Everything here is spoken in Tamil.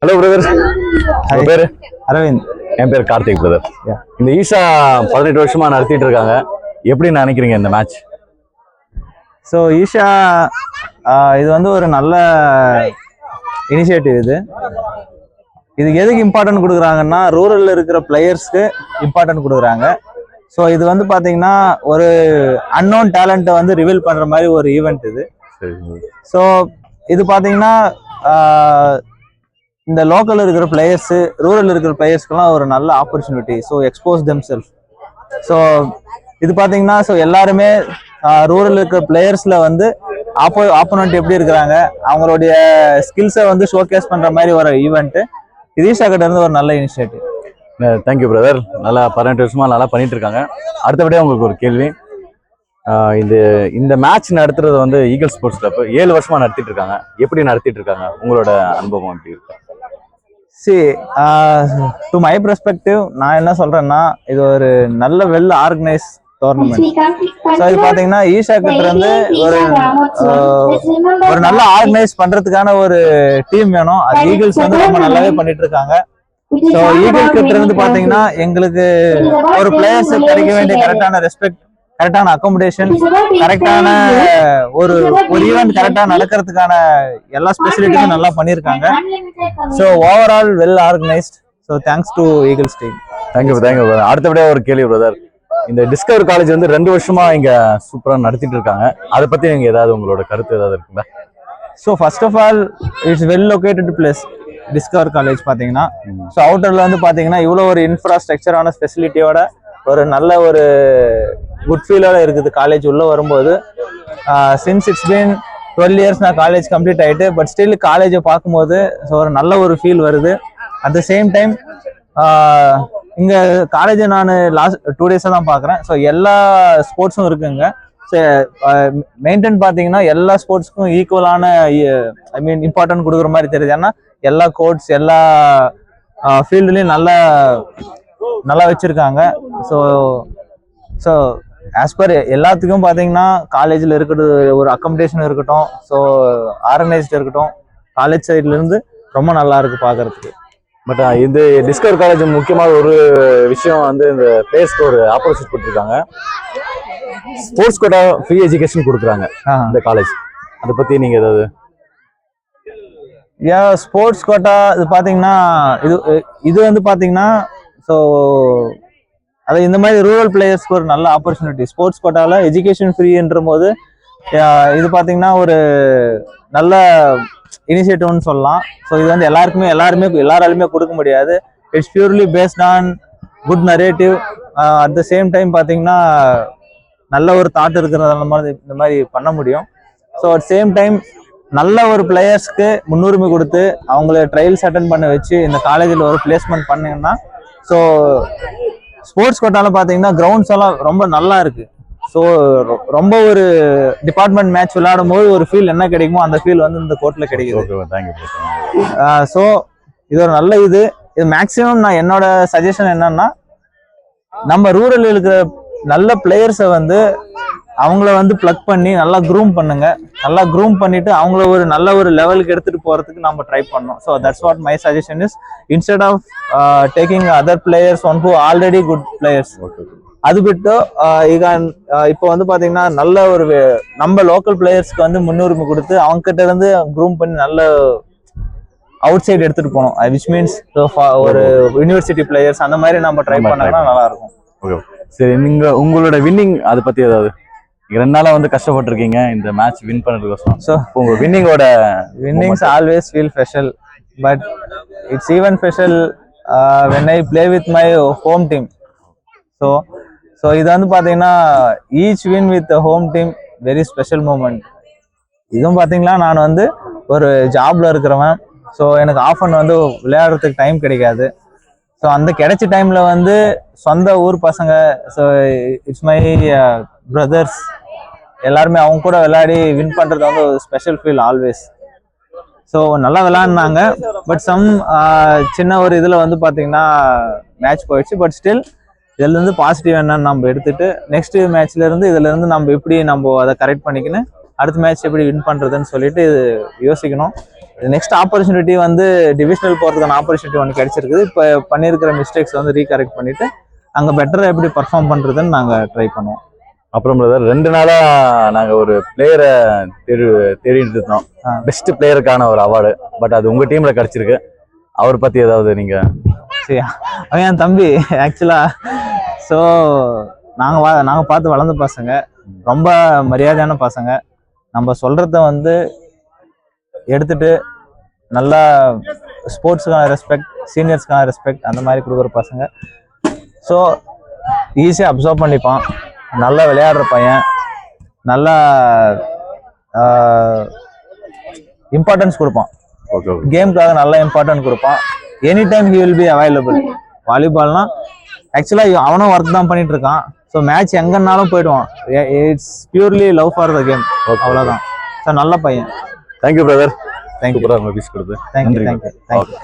Hello brother. உங்க பேரு? அரவிந்த். என் பேர் கார்த்திக் பிரதர். இந்த ஈஷா 18 வருஷமா நடத்திட்டு இருக்காங்க. எப்படி நினைக்கிறீங்க இந்த மேட்ச்? ஸோ ஈஷா இது வந்து ஒரு நல்ல இனிஷியேட்டிவ். இதுக்கு எதுக்கு இம்பார்ட்டன்ட் கொடுக்குறாங்கன்னா, ரூரலில் இருக்கிற பிளேயர்ஸ்க்கு இம்பார்ட்டன்ட் கொடுக்குறாங்க. ஸோ இது வந்து பார்த்தீங்கன்னா ஒரு அன்னோன் டேலண்ட்டை வந்து ரிவீல் பண்ணுற மாதிரி ஒரு ஈவெண்ட் இது. ஸோ இது பார்த்தீங்கன்னா இந்த லோக்கல் இருக்கிற பிளேயர்ஸு, ரூரல் இருக்கிற பிளேயர்ஸ்க்கெல்லாம் ஒரு நல்ல opportunity. So expose them self. So இது பார்த்தீங்கன்னா ஸோ எல்லாருமே ரூரல் இருக்கிற பிளேயர்ஸில் வந்து ஆப்போனண்ட் எப்படி இருக்கிறாங்க, அவங்களுடைய ஸ்கில்ஸை வந்து ஷோகேஸ் பண்ணுற மாதிரி ஒரு ஈவெண்ட்டு. இது ஈஷா கிட்ட இருந்து ஒரு நல்ல இனிஷியேட்டிவ். Thank you brother. நல்லா 18 வருஷமா நல்லா பண்ணிட்டு இருக்காங்க. அடுத்தபடியாக உங்களுக்கு ஒரு கேள்வி. இந்த மேட்ச் நடத்துறது வந்து ஈகிள் ஸ்போர்ட்ஸ் கிளப் 7 வருஷமா நடத்திட்டு இருக்காங்க. எப்படி நடத்திட்டு இருக்காங்க? உங்களோட அனுபவம் எப்படி இருக்கு? டு மை பெர்ஸ்பெக்டிவ் நான் என்ன சொல்றேன்னா, இது ஒரு நல்ல வெல் ஆர்கனைஸ் டோர்னமெண்ட். ஸோ இது பாத்தீங்கன்னா ஈஷா கிட்ட இருந்து ஒரு நல்ல ஆர்கனைஸ் பண்றதுக்கான ஒரு டீம் வேணும். அது ஈகிள்ஸ் வந்து ரொம்ப நல்லாவே பண்ணிட்டு இருக்காங்க. ஸோ ஈகிள் கிட்ட இருந்து பாத்தீங்கன்னா எங்களுக்கு ஒரு பிளேயர்ஸ் கிடைக்க வேண்டிய கரெக்டான ரெஸ்பெக்ட், கரெக்டான அகாமடேஷன், கரெக்டான ஒரு ஈவெண்ட் கரெக்டா நடக்கிறதுக்கான எல்லா ஸ்பெசிலிட்டிஸும் நல்லா பண்ணியிருக்காங்க. So overall well organised. So thanks to eagles team. Thank you brother. அடுத்தபடியாக ஒரு கேள்வி பிரதர். இந்த டிஸ்கவர் காலேஜ் வந்து 2 வருஷமா இங்க சூப்பரா நடத்திட்டு இருக்காங்க. அதை பத்தி நீங்க ஏதாவது உங்களோட கருத்து ஏதாவது இருக்குங்களா? So first of all it's well located place discover college பார்த்தீங்கன்னா. ஸோ அவுட்டர்ல வந்து பார்த்தீங்கன்னா இவ்வளோ ஒரு இன்ஃப்ராஸ்ட்ரக்சரான ஃபெசிலிட்டியோட ஒரு நல்ல ஒரு குட் ஃபீலோட இருக்குது காலேஜ் உள்ள வரும்போது. சின்ஸ் இட்ஸ் பீன் 12 இயர்ஸ் நான் காலேஜ் கம்ப்ளீட் ஆகிட்டு, பட் ஸ்டில் காலேஜை பார்க்கும்போது ஸோ ஒரு நல்ல ஒரு ஃபீல் வருது. அட் த சேம் டைம் இங்கே காலேஜை நான் லாஸ்ட் 2 டேஸாக தான் பார்க்குறேன். ஸோ எல்லா ஸ்போர்ட்ஸும் இருக்குங்க. ஸோ மெயின்டைன் பார்த்தீங்கன்னா எல்லா ஸ்போர்ட்ஸ்க்கும் ஈக்குவலான ஐ மீன் இம்பார்ட்டன்ட் கொடுக்குற மாதிரி தெரியுது. ஏன்னா எல்லா கோர்ட்ஸ் எல்லா ஃபீல்டுலேயும் நல்லா வச்சுருக்காங்க. ஸோ ஆஸ் பர் எல்லாத்துக்கும் பார்த்தீங்கன்னா காலேஜில் இருக்கிறது ஒரு அக்கமடேஷன் இருக்கட்டும், ஸோ ஆர்கனைஸ்டு இருக்கட்டும், காலேஜ் சைட்லேருந்து ரொம்ப நல்லா இருக்கு பார்க்கறதுக்கு. பட் இந்த டிஸ்கவர் காலேஜ் முக்கியமாக ஒரு விஷயம் வந்து இந்த பிளேயர்ஸ்க்கு ஒரு ஆப்பர்ச்சுனிட்டி கொடுத்துருக்காங்க. ஸ்போர்ட்ஸ் கோட்டா ஃப்ரீ எஜுகேஷன் கொடுக்குறாங்க இந்த காலேஜ். அதை பற்றி நீங்கள் ஏதாவது? ஸ்போர்ட்ஸ் கோட்டா இது பார்த்தீங்கன்னா இது வந்து பார்த்தீங்கன்னா ஸோ அது இந்த மாதிரி ரூரல் பிளேயர்ஸ்க்கு ஒரு நல்ல ஆப்பர்ச்சுனிட்டி. ஸ்போர்ட்ஸ் கோட்டாவில் எஜுகேஷன் ஃப்ரீன்ற போது இது பார்த்தீங்கன்னா ஒரு நல்ல இனிஷியேட்டிவ்னு சொல்லலாம். ஸோ இது வந்து எல்லாராலுமே கொடுக்க முடியாது. It's purely based on good narrative. At the same time பார்த்தீங்கன்னா நல்ல ஒரு தாட் இருக்கிறதால மாதிரி இந்த மாதிரி பண்ண முடியும். ஸோ அட் சேம் டைம் நல்ல ஒரு பிளேயர்ஸ்க்கு முன்னுரிமை கொடுத்து அவங்கள ட்ரையல்ஸ் அட்டன் பண்ண வச்சு இந்த காலேஜில் ஒரு பிளேஸ்மெண்ட் பண்ணீங்கன்னா, ஸோ ஸ்போர்ட்ஸ் கோட்டாவில் பார்த்தீங்கன்னா கிரவுண்ட்ஸ் எல்லாம் ரொம்ப நல்லா இருக்கு. ஸோ ரொம்ப ஒரு டிபார்ட்மெண்ட் மேட்ச் விளையாடும் போது ஒரு ஃபீல் என்ன கிடைக்குமோ அந்த ஃபீல் வந்து இந்த கோர்ட்டில் கிடைக்குது. ஸோ இது ஒரு நல்ல இது மேக்ஸிமம் நான் என்னோட சஜஷன் என்னன்னா, நம்ம ரூரல் இருக்கிற நல்ல பிளேயர்ஸை வந்து அவங்கள வந்து பிளக் பண்ணி நல்லா க்ரூம் பண்ணுங்க. நல்லா க்ரூம் பண்ணிட்டு அவங்கள ஒரு நல்ல ஒரு லெவலுக்கு எடுத்துட்டு போறதுக்கு நம்ம ட்ரை பண்ணோம். So that's what my suggestion is. Instead of taking other players one who already good players, அது விட்டு இப்போ வந்து பாத்தீங்கன்னா நல்ல ஒரு நம்ம லோக்கல் பிளேயர்ஸ்க்கு வந்து முன்னுரிமை கொடுத்து அவங்க கிட்ட இருந்து க்ரூம் பண்ணி நல்ல அவுட் சைடு எடுத்துட்டு போனோம். விச் மீன்ஸ் ஒரு யூனிவர்சிட்டி பிளேயர்ஸ் அந்த மாதிரி நம்ம ட்ரை பண்ணோம்னா நல்லா இருக்கும். சரி, நீங்க உங்களோட வின்னிங் அதை பத்தி ஏதாவது? 2 நாளா வந்து கஷ்டப்பட்டிருக்கீங்க இந்த மேட்ச் வின் பண்ணுறதுக்கோசரம். ஸோ உங்க winnings always feel special, but it's even special when I play with my home team. So இது வந்து பார்த்தீங்கன்னா each win with home team very special moment. இதுவும் பார்த்தீங்கன்னா நான் வந்து ஒரு ஜாப்ல இருக்கிறவன். ஸோ எனக்கு ஆஃபன் வந்து விளையாடுறதுக்கு டைம் கிடைக்காது. ஸோ அந்த கிடைச்ச டைம்ல வந்து சொந்த ஊர் பசங்க, ஸோ இட்ஸ் மை பிரதர்ஸ் எல்லாருமே அவங்க கூட விளையாடி வின் பண்றது வந்து ஒரு ஸ்பெஷல் ஃபீல் ஆல்வேஸ். ஸோ நல்லா விளையாடினாங்க. பட் சம் சின்ன ஒரு இதில் வந்து பார்த்தீங்கன்னா மேட்ச் போயிடுச்சு. பட் ஸ்டில் இதுல இருந்து பாசிட்டிவ் என்னன்னு நம்ம எடுத்துட்டு நெக்ஸ்ட் மேட்ச்ல இருந்து இதுல இருந்து நம்ம எப்படி நம்ம அதை கரெக்ட் பண்ணிக்கின்னு அடுத்த மேட்ச் எப்படி வின் பண்றதுன்னு சொல்லிட்டு யோசிக்கணும். நெக்ஸ்ட் ஆப்பர்ச்சுனிட்டி வந்து டிவிஷனல் போகிறதுக்கான ஆப்பர்ச்சுனிட்டி ஒன்று கிடைச்சிருக்குது. இப்போ பண்ணியிருக்கிற மிஸ்டேக்ஸ் வந்து ரீகரெக்ட் பண்ணிட்டு அங்கே பெட்டராக எப்படி பர்ஃபார்ம் பண்ணுறதுன்னு நாங்கள் ட்ரை பண்ணுவோம். அப்புறம் பிரதர் 2 நாளா நாங்க ஒரு பிளேயரை தேடிட்டு இருந்தோம், பெஸ்ட் பிளேயருக்கான ஒரு அவார்டு. பட் அது உங்க டீம்ல கிடைச்சிருக்கு. அவர் பத்தி ஏதாவது நீங்க? சரியா, அவன் என் தம்பி ஆக்சுவலா. ஸோ நாங்கள் பார்த்து வளர்ந்த பசங்க, ரொம்ப மரியாதையான பசங்க. நம்ம சொல்றத வந்து எடுத்துட்டு நல்லா ஸ்போர்ட்ஸுக்கான ரெஸ்பெக்ட், சீனியர்ஸ்க்கான ரெஸ்பெக்ட் அந்த மாதிரி கொடுக்குற பசங்க. ஸோ ஈஸியாக அப்சர்வ் பண்ணிப்பான், நல்லா விளையாடுற பையன், நல்லா இம்பார்ட்டன்ஸ் கொடுப்பான், கேமுக்காக நல்லா இம்பார்ட்டன்ஸ் கொடுப்பான். Any time he will be available. வாலிபால்னா ஆக்சுவலாக அவனும் ஒர்க் தான் பண்ணிட்டு இருக்கான். ஸோ மேட்ச் எங்கன்னாலும் போயிடுவான். It's purely love for the game, அவ்வளோதான். ஸோ நல்ல பையன். Thank you brother. தேங்க்யூ. சூப்பராக பீஸ் கொடுத்து. தேங்க்யூ.